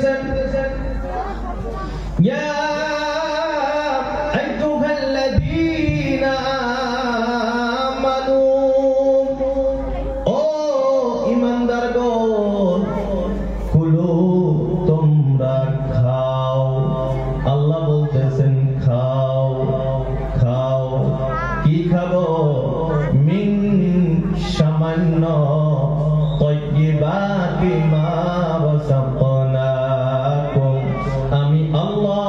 দিতেছেন ইয়া আইয়ুহাল্লাযীনা আমানু ও ঈমানদারগণ কুলু তোমরা খাও আল্লাহ বলতেছেন খাও খাও কি খাবো মিন সামান্য তাইয়্যিবাতি মা রাযাকনাকুম আমি আল্লাহ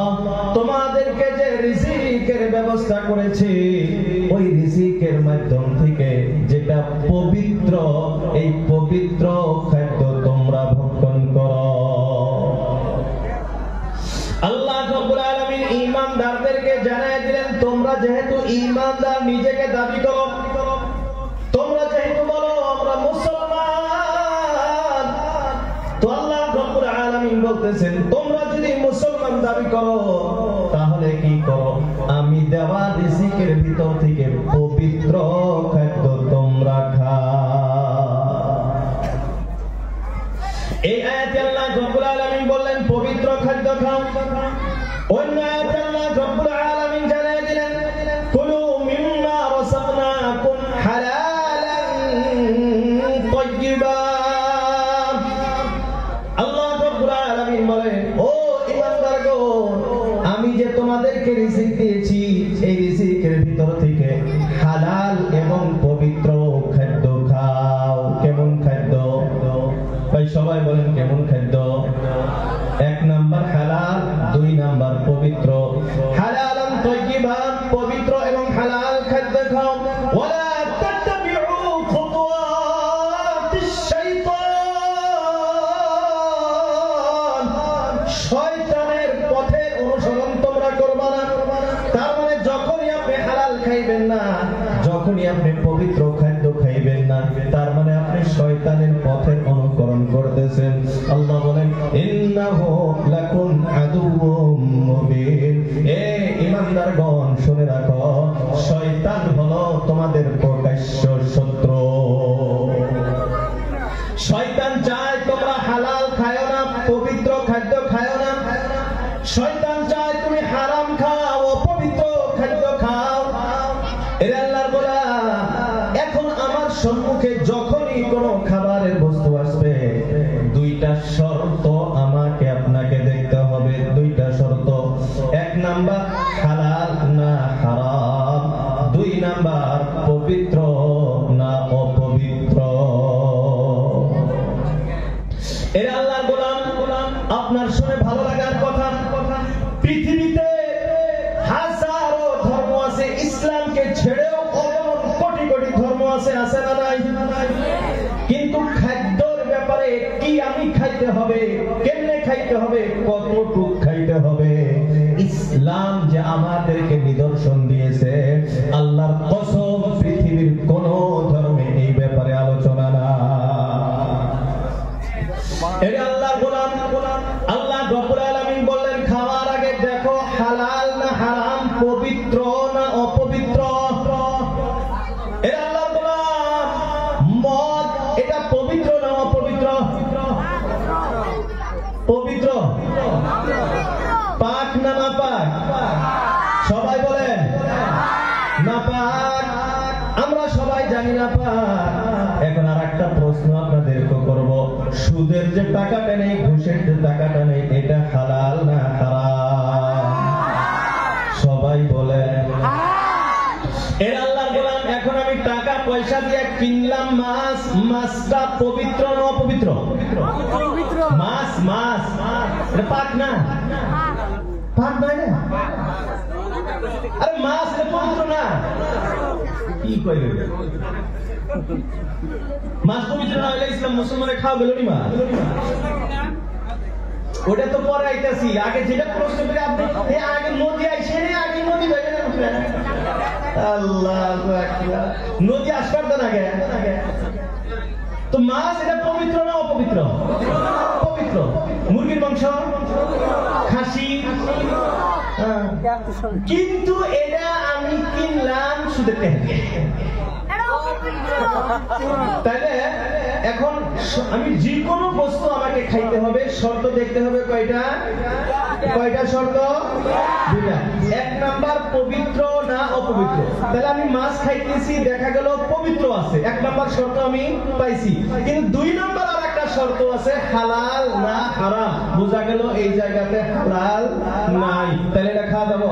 তোমাদেরকে যে রিজিকের ব্যবস্থা করেছি ওই রিজিকের মাধ্যম থেকে যেটা পবিত্র এই পবিত্র খাদ্য তোমরা ভক্ষণ করো আল্লাহ রাব্বুল আলামিন ঈমানদারদেরকে জানায় দিলেন তোমরা যেহেতু ঈমানদার নিজেকে দাবি করো তোমরা যেহেতু বলো আমরা মুসলমান তো আল্লাহ রাব্বুল আলামিন বলতেছেন তোমরা যদি মুসলমান দাবি করো তাহলে কি করো আমি দেওয়া রিজিকের ভিতর থেকে পবিত্র খাদ্য তোমরা খাও এই আয়াতে আল্লাহ রাব্বুল আলামিন বললেন পবিত্র খাদ্য খাও অন্য আয়াতে আল্লাহ রাব্বুল আলামিন জানিয়ে দিলেন কুলু মিম্মা রাযাকনাকুম হালালান তাইয়্যিবা আল্লাহ রাব্বুল আলামিন বলেন ও ঈমানদারগণ আমি যে তোমাদেরকে রিজিক দিয়েছি এই রিজিকের ভিতর থেকে হালাল এবং পবিত্র খাদ্য খাও কেমন খাদ্য ভাই সবাই বলেন কেমন খাদ্য এক নাম্বার হালাল দুই নাম্বার পবিত্র হালালান তাইয়্যিবান পবিত্র এবং হালাল খাদ্য খাও ওয়ালা তাত্তাবিউ খুতুওয়াতিশ শাইতান শয়তানের পথের অনুসরণ তোমরা করবে না তার মানে যখনই আপনি হালাল খাইবেন না যখনই আপনি পবিত্র খাদ্য খাইবেন না তার মানে আপনি শয়তানের পথের অনুসরণ করতেছেন আল্লাহ বলেন ইন্নাহু লাকুন আদুউম মুবিন এ ঈমানদারগণ শুনে রাখো শয়তান হলো তোমাদের প্রকাশ্য শত্রু শয়তান চায় তোমরা হালাল খাও না পবিত্র খাদ্য খাও না শয়তান চায় তুমি হারাম খাও অপবিত্র খাদ্য খাও এর আল্লাহর গোলাম এখন আমার সম্মুখে যখনই কোনো খাবারের বস্তু আসবে দুইটা শর্ত আমাকে আপনাকে দেখতে হবে দুইটা শর্ত এক নাম্বার হালাল না হারাম দুই নাম্বার পবিত্র না অপবিত্র এর আল্লাহর গোলাম আপনার শুনে ভালো লাগার কথা পৃথিবীতে হাজারো ধর্ম আছে ইসলামকে ছেড়েও অগণন কোটি কোটি ধর্ম আছে আছে না নাই কিন্তু খাদ্যের ব্যাপারে কি আমি খাইতে হবে কেমনে খাইতে হবে কতটুকু খাইতে হবে ইসলাম যে আমাদেরকে নিদর্শন দিয়েছে আল্লাহর কসম পৃথিবীর কোন ধর্মে এই ব্যাপারে আলোচনা না এই আল্লাহর গোলাম আল্লাহ রাব্বুল আলামিন বললেন খাওয়ার আগে দেখো হালাল না হারাম পবিত্র না অপবিত্র এই আল্লাহর গোলাম মদ এটা পবিত্র না অপবিত্র পবিত্র পাক না নাপাক সবাই বলেন নাপাক আমরা সবাই জানি নাপাক এখন আরেকটা প্রশ্ন আপনাদেরকে করব সুদের যে টাকাটা নেই ঘুষের যে টাকাটা নেই এটা হালাল না হারাম সবাই বলেন এর আল্লাহর গোলাম এখন আমি টাকা পয়সা দিয়ে কিনলাম মাছ মাছটা পবিত্র না অপবিত্র মাছ মাছ এটা পাক না পাক না আরে মাছ এটা পবিত্র না কি কইবে মাছ পবিত্র না হলে ইসলাম মুসলমানে খাওয়া গেল নি মাছ ওটা তো পরে আইতাছি আগে যেটা প্রশ্ন করে আপনি আগে নদী আইছে না আগে নদী বাইরে না আল্লাহু আকবার নদী আসবার দেন আগে তো মাছ এটা পবিত্র না অপবিত্র পবিত্র মুরগির মাংস খাসি কিন্তু এটা আমি কিনলাম সুদের টাকা তাহলে এখন আমি যে কোনো বস্তু আমাকে খাইতে হবে, শর্ত দেখতে হবে কয়টা? কয়টা শর্ত? দুইটা। এক নাম্বার পবিত্র না অপবিত্র। তাহলে আমি মাছ খাইতেছি, দেখা গেল পবিত্র আছে, এক নাম্বার শর্ত আমি পাইছি। কিন্তু দুই নাম্বার আর একটা শর্ত আছে, হালাল না হারাম। বোঝা গেল এই জায়গাতে হালাল নাই, তাহলে এটা খাওয়া যাবে?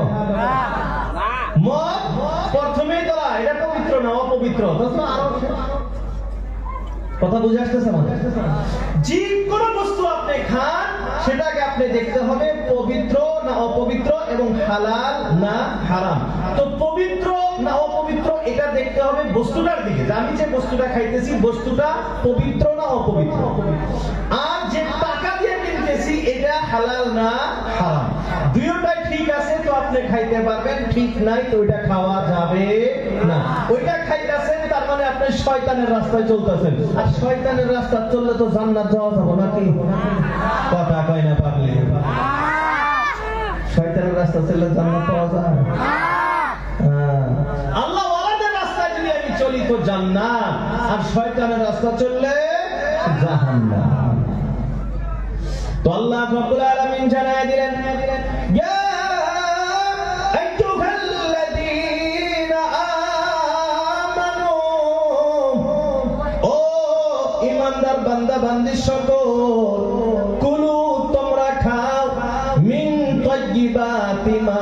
মদ প্রথমেই ধরা, এটা পবিত্র না অপবিত্র? আরো কথা বুঝে আসতেছে আমাদের? যে কোনো বস্তু আপনি খান, সেটাকে আপনি দেখতে হবে পবিত্র না অপবিত্র এবং হালাল না হারাম। তো পবিত্র না অপবিত্র এটা দেখতে হবে বস্তুটার দিকে, যে আমি যে বস্তুটা খাইতেছি বস্তুটা পবিত্র না অপবিত্র। আর যে টাকা দিয়ে কিনতেছি এটা হালাল না হারাম। দুইটাই ঠিক আছে তো আপনি খাইতে পারবেন, ঠিক নাই তো ওইটা খাওয়া যাবে না। ওইটা খাইতেছেন তার মানে আপনি শয়তানের রাস্তায় চলতেছেন, আর শয়তানের রাস্তা চললে তো জান্নাত যাওয়া যাবে নাকি? কথা কয় না পাগলি? শয়তানের রাস্তা চললে জান্নাত পাওয়া যায়? আল্লাহ ওয়ালাদের রাস্তায় যদি আমি চলি তো জান্নাত, আর শয়তানের রাস্তা চললে জাহান্নাম। তো আল্লাহ রাব্বুল আলামিন জানায় দিলেন, ইয়া আইয়ুহাল্লাযীনা আমানু, ও ঈমানদার বান্দা বান্দি সকল, কুলু তোমরা খাও, মিন তাইয়্যিবাতি মা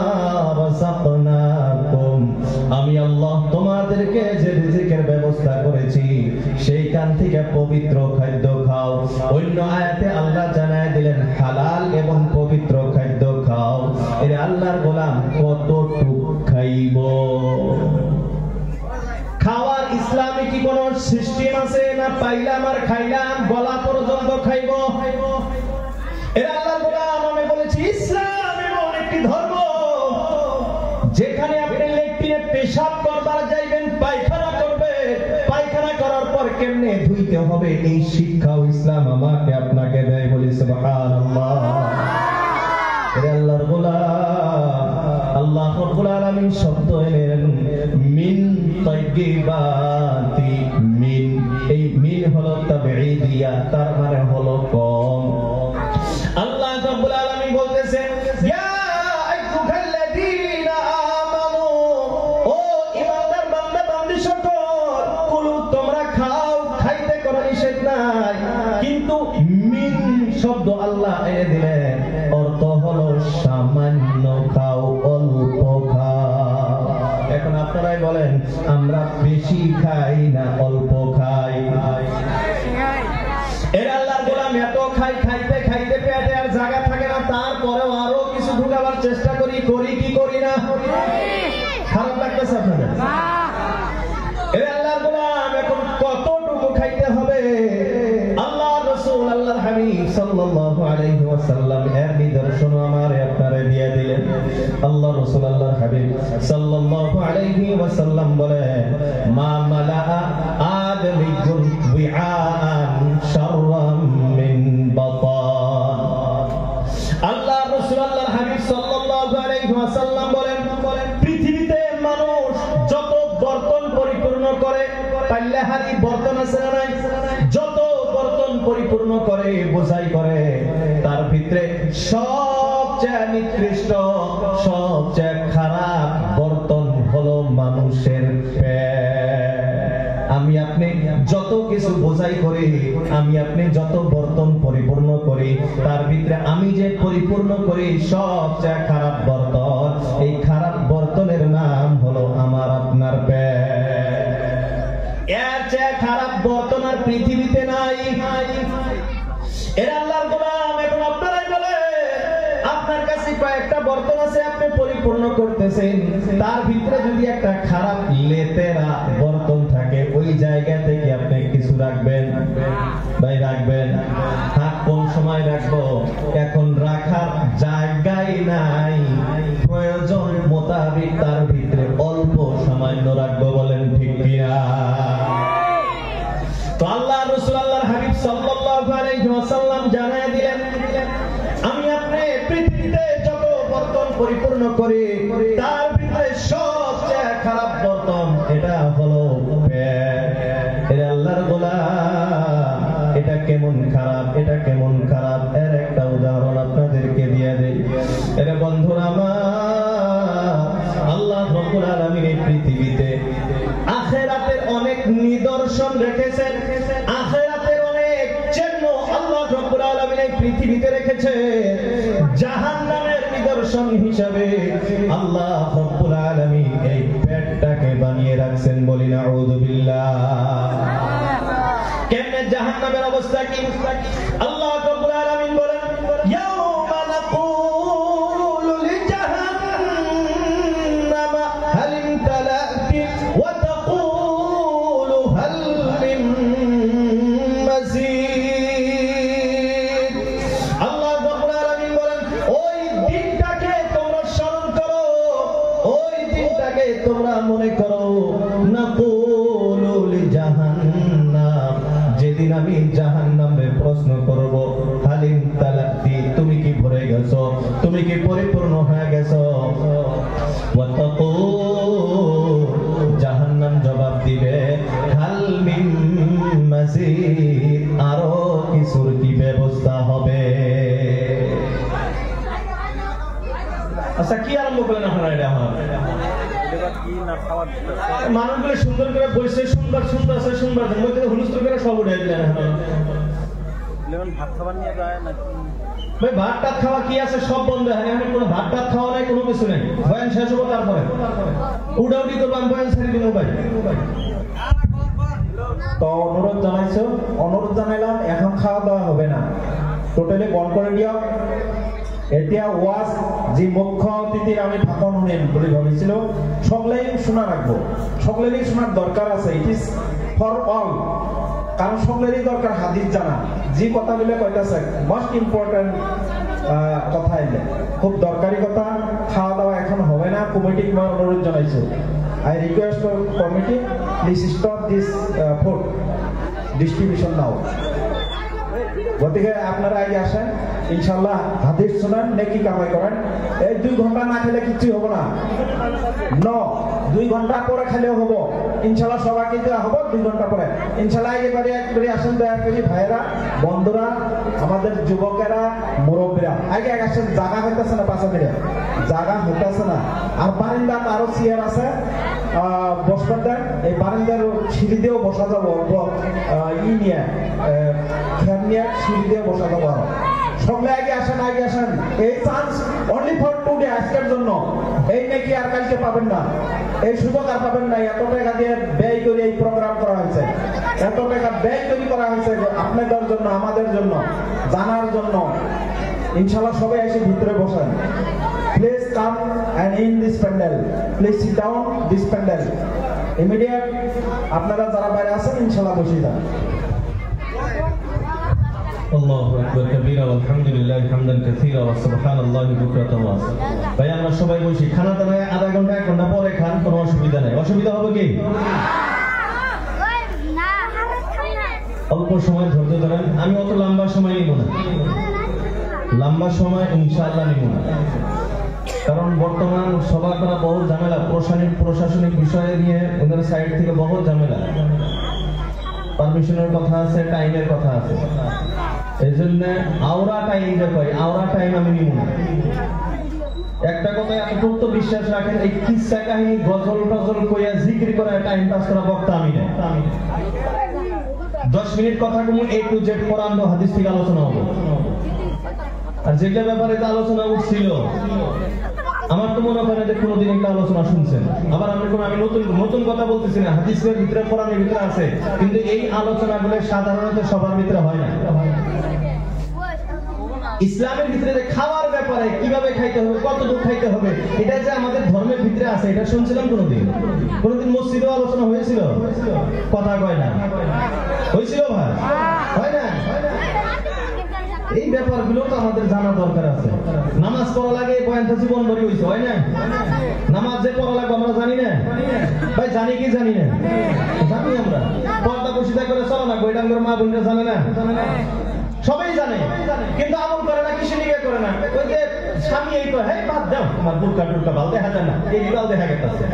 রাযাকনাকুম, আমি আল্লাহ তোমাদেরকে যে রিজিকের ব্যবস্থা করেছি সেইখান থেকে পবিত্র খাদ্য খাও। অন্য আয়াতে আল্লাহ জানায় দিলেন হালাল এবং পবিত্র খাদ্য খাও। এর আল্লাহর গোলাম কতটুকু খাইব? খাওয়ার ইসলামে কি কোন সিস্টেম আছে? না পাইলাম আর খাইলাম, গলা পর্যন্ত খাইব? এর আল্লাহর গোলাম আমি বলেছি ইসলাম এমন একটি ধর্ম যেখানে আপনি লেট্রিনে পেশাব করবার যাইবেন, পায়খানা করবে, পায়খানা করার পর কেমনে ধুইতে হবে এই শিক্ষাও ইসলাম আমাকে আপনাকে দেয়। বলি সুবহানাল্লাহ। আল্লাহর গোলাম আল্লাহ রাব্বুল আলামিন শব্দ এলেন মিন তাইয়্যিবাতি, মিন, এই মিন হলো তাবঈদিয়া, তার মানে হলো কম। আল্লাহ রাব্বুল আলামিন বলতেছেন, ইয়া আইয়ুহাল্লাযীনা আমানু, ও ঈমানদার বান্দা বান্দি সকল, কুলু তোমরা খাও, খাইতে কোনো নিষেধ নাই, কিন্তু মিন শব্দ আল্লাহ এনে দিলেন, অর্থ হলো সামান্য খাও, অল্প খাও। এখন আপনারাই বলেন আমরা বেশি খাই না অল্প খাই? এর আল্লাহর গোলাম এত খাই, খাইতে খাইতে পেটে আর জায়গা থাকে না, তারপরেও আরো কিছু ঢুকাবার চেষ্টা করি কি করি না? খারাপ লাগতেছে আপনাদের? এর আল্লাহর গোলাম এখন কতটুকু খাইতে হবে? আল্লাহর রাসূল আল্লাহর হাবিব সাল্লাল্লাহু আলাইহি ওয়াসাল্লাম এর নিদর্শন আমারে আপনারে দিয়ে দিলেন। আল্লাহর রাসূল আল্লাহর হাবিব সাল্লাল্লাহু আলাইহি ওয়াসাল্লাম বলেন, মা মালাআ আদমিয়ুন বিআআন শাররাম মিন বাতান। আল্লাহর রাসূল আল্লাহর হাবিব সাল্লাল্লাহু আলাইহি ওয়াসাল্লাম বলেন, পৃথিবীতে মানুষ যত বর্তন পরিপূর্ণ করে, পাল্লাহারি বর্তন আছে না নাই, যত বর্তন পরিপূর্ণ করে, বোঝাই করে, তার ভিতরে সবচেয়ে নিকৃষ্ট, সবচেয়ে খারাপ বর্তন হলো মানুষের পেট। আমি আপনি যত কিছু বোঝাই করি, আমি আপনি যত বর্তন পরিপূর্ণ করি, তার ভিতরে আমি যে পরিপূর্ণ করি সবচেয়ে খারাপ বর্তন, এই খারাপ বর্তনের নাম হলো আমার আপনার পেট। এর চেয়ে খারাপ বর্তন আর পৃথিবীতে নাই। এর আল্লাহর গোলাম এখন আপনারাই বলে, আপনার কাছে কয়েকটা বর্তন আছে, আপনি পরিপূর্ণ করতেছেন, তার ভিতরে যদি একটা খারাপ লেতেরা বর্তন থাকে, ওই জায়গা থেকে আপনি কিছু রাখবেন? ভাই রাখবেন? হ্যাঁ, কোন সময় রাখবো? এখন রাখার জায়গায় নাই, প্রয়োজন মোতাবেক তার ভিতরে অল্প সামান্য রাখবো। বলেন ঠিক কিনা? তো আল্লাহ রাসূল আল্লাহর হাবিব সাল্লাল্লাহু আলাইহি ওয়াসাল্লাম জানায় দিলেন, আমি আপনি পৃথিবীতে যত বর্তন পরিপূর্ণ করি, তার ভিতরে সবচেয়ে খারাপ বর্তন এটা হলো পেট। এর আল্লাহর গোলাম এটা পৃথিবীতে আখিরাতের অনেক নিদর্শন রেখেছেন, আখিরাতের অনেক চিহ্ন আল্লাহ রাব্বুল আলামিন এই পৃথিবীতে রেখেছে। জাহান্নামের নিদর্শন হিসাবে আল্লাহ রাব্বুল আলামিন এই পেটটাকে বানিয়ে রাখছেন। বলি নাউযু বিল্লাহ। কেমনে জাহান্নামের অবস্থা কি? আল্লাহ রাব্বুল আলামিন বলেন, ইয়াউমা নাকুলু লিজাহান্নামা হাল ইমতালা'তি ওয়া তাকুলু হাল মিন মাজিদ। আল্লাহ রাব্বুল আলামিন বলেন, ওই দিনটাকে তোমরা স্মরণ করো, ওই দিনটাকে তোমরা মনে করো। নাকুলু লিজাহান্নাম, যেদিন আমি জাহান্নামের প্রশ্ন করব, হালিম তালাতি, তুমি কি ভরে গেছো, তুমি কি পরিপূর্ণ হয়ে গেছো। ওয়া তাকুল, জাহান্নাম জবাব দিবে, হাল মিন মাজিদ, আরো কিছুর কি ব্যবস্থা হবে। আচ্ছা, কি আরম্ভ করলেন আপনারা? এটা আমার মানুষগুলো সুন্দর করে বসে শুনবার শুনতেছে, শুনবার হুলস্থুল করে সব উঠে দিলেন। ভাত খাবার নিয়ে যায় নাকি ভাই? ভাত টাত খাওয়া কি আছে, সব বন্ধ। এখন কোনো ভাত টাত খাওয়া নাই, কোনো কিছু নেই। বয়ান শেষ হবো, তারপরে উডাউডি করবো, আমি বয়ান ছেড়ে দিব। ভাই তো অনুরোধ জানাইলাম, এখন খাওয়া দাওয়া হবে না, টোটালি বন্ধ করে দিও। এতিয়া ওয়াজ যে মুখ্য অতিথির আমি ভাষণ শুনিম বুলি ভাবিছিল, সকলেই শোনা রাখবো, সকলেরই শোনার দরকার আছে। ইট ইজ ফর অল, কারণ সকলেরই দরকার হাদিস জানা। যে কথাগুলো কইতাছে মোস্ট ইম্পর্টেন্ট কথা, এলে খুব দরকারি কথা। খাওয়া দাওয়া এখন হবে না, কমিটিক মই অনুরোধ জানাইছো। I request committee, please stop this food distribution now. গতিকে আপনারা আগে আসেন, ইনশাল্লাহ হাদিস শুনেন, নেকি কামাই করেন। এই 2 ঘন্টা না খেলে কিছুই হবো না। 2 ঘন্টা পরে খেলেও হবো ইনশাল্লাহ, সবাইকে দেওয়া হবো 2 ঘন্টা পরে ইনশাল্লাহ। একেবারে একবারে আসেন, দয়া করে ভাইয়েরা, বন্ধুরা, আমাদের যুবকেরা, মুরব্বীরা আগে আসেন। জায়গা হইতেছে না, পাশা দিলে জায়গা হইতেছে না। আর বারিন্দাত আরো চেয়ার আছে, বসবার দেন। এই বারিন্দার সিঁড়ি দিয়েও বসা যাবো, অল্প ই নিয়ে ফ্যান নিয়ে সিঁড়ি দিয়ে বসা যাবো। আরো সকলে আগে আসেন, আগে আসেন। এই চান্স অনলি ফর টুডে, আজকের জন্য। এই নাকি আর কালকে পাবেন না, এই সুযোগ আর পাবেন না। এত টাকা দিয়ে ব্যয় করে এই প্রোগ্রাম করা হয়েছে, এত টাকা ব্যয় তৈরি করা হয়েছে আপনাদের জন্য, আমাদের জন্য, জানার জন্য। ইনশাল্লাহ সবাই এসে ভিতরে বসেন। Please come and in this pandal, please sit down this pandal immediate। আপনারা যারা বাইরে আছেন ইনশাল্লাহ বসে যান। আল্লাহু আকবার কাবীরা আলহামদুলিল্লাহ হামদান কাসীরা ওয়া সুবহানাল্লাহি বুকরাতান ওয়া আসীলা। ভাই আমরা সবাই বসি, খানা দানা আধা ঘন্টা 1 ঘন্টা পরে খান, কোনো অসুবিধা নাই। অসুবিধা হবে কি? অল্প সময় ধৈর্য ধরেন। আমি অত লম্বা সময় নিব না, লম্বা সময় ইনশাআল্লাহ নিব না। কারণ বর্তমান সভা করা বহুত ঝামেলা, প্রশাসনিক বিষয় নিয়ে ওদের সাইড থেকে বহুত ঝামেলা। পারমিশনের কথা আছে, টাইমের কথা আছে। এই জন্য আওরা টাইম কয়, আওরা টাইম আমি নিব না। একটা কথায় এতটুকু তো বিশ্বাস রাখেন, এই কিসসা কাহিনী গজল টজল কইয়া জিকির করে টাইম পাস করা বক্তা আমি না। 10 মিনিট কথা কমু, A to Z কোরআন ও হাদিস থেকে আলোচনা হবে। আর যেটা ব্যাপারে আলোচনা উঠছিল, আমার তো মনে হয় না যে কোনোদিন একটা আলোচনা শুনছেন। আবার আমি নতুন কথা বলতেছি না, হাদিসের ভিতরে কোরআনের ভিতরে আছে, কিন্তু এই আলোচনাগুলো সাধারণত সবার ভিতরে হয় না। ইসলামের ভিতরে খাওয়ার ব্যাপারে, কিভাবে খাইতে হবে, কতটুকু খাইতে হবে, এটা যে আমাদের ধর্মের ভিতরে আছে, এটা শুনছিলাম কোনোদিন মসজিদেও আলোচনা হয়েছিল? কথা কয় না, হয়েছিল ভাই? হয় না? এই ব্যাপারগুলো তো আমাদের জানা দরকার আছে। নামাজ পড়া লাগে, বয়ানটা জীবন ভরি হয়েছে, হয় না? নামাজ যে পড়া লাগবে আমরা জানি না ভাই? জানি কি জানি না? জানি আমরা। পর্দা বসিদা করে চলো না, বইটা আমার মা বোনরা জানে না? সবাই জানে, কিন্তু আমল করে না। কিসে নিয়ে করে না? ওই যে স্বামী এই তো, হ্যাঁ বাদ দাও, তোমার বুরকা টুরকা বাল দেখা যায় না, এই বাল দেখা গেছে।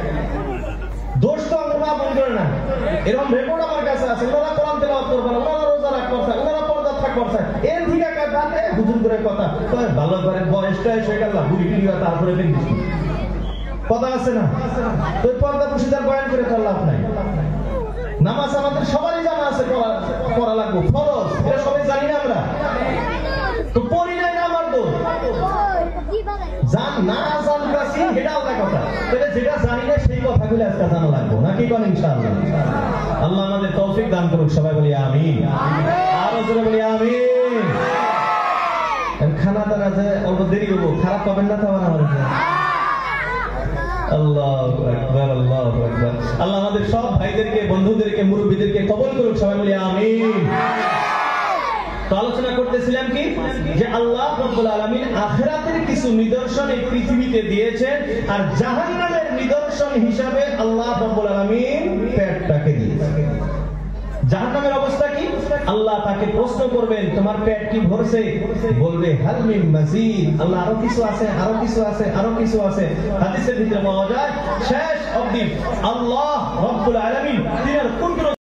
দোষ তো আমার মা বোন করে না। এরকম রেকর্ড আমার কাছে আছে। ওনারা কোরআন তেলাওয়াত করবে না, ওনারা রোজা রাখতে পারছে, ওনারা পর্দা থাকতে পারছে। এর থেকে কাটে হুজুর করে কথা ভালো করে বয়সটা এসে গেল, বুড়ি টুড়ি তারপরে কথা আছে না? তো পর্দা পুশিদার বয়ান করে তো লাভ নাই। নামাজ আমাদের সবারই জানা আছে, পড়া লাগবে, ফরজ, এটা সবাই জানি না আমরা, তো পড়ি নাই না আমার তো জান না জানতাছি এটা আলাদা কথা, তাহলে যেটা জানি না সেই কথাগুলো আজকে জানা লাগবে নাকি কোন ইনশাআল্লাহ। আল্লাহ আমাদের তৌফিক দান করুক, সবাই বলি আমিন, আরো জোরে বলি আমিন। খানা দানা যে অল্প দেরি হবো, খারাপ পাবেন না তো আবার আমাদের। আল্লাহু আকবার, আল্লাহু আকবার। আল্লাহ আমাদের সব ভাইদেরকে, বন্ধুদেরকে, মুরব্বিদেরকে কবুল করুক, সবাই বলি আমিন। তো আলোচনা করতেছিলাম কি, যে আল্লাহ রাব্বুল আলামিন আখিরাতের কিছু নিদর্শন এই পৃথিবীতে দিয়েছেন, আর জাহান্নামের নিদর্শন হিসাবে আল্লাহ রাব্বুল আলামিন পেটটাকে দিয়েছেন। জাহান্নামের অবস্থা কি? আল্লাহ তাকে প্রশ্ন করবেন, তোমার পেট কি ভরছে? বলবে হাল মিন মাজিদ, আল্লাহ আরো কিছু আছে, আরো কিছু আছে, আরো কিছু আছে। হাদিসের ভিতরে পাওয়া যায় শেষ অবধি আল্লাহ রাব্বুল আলামিন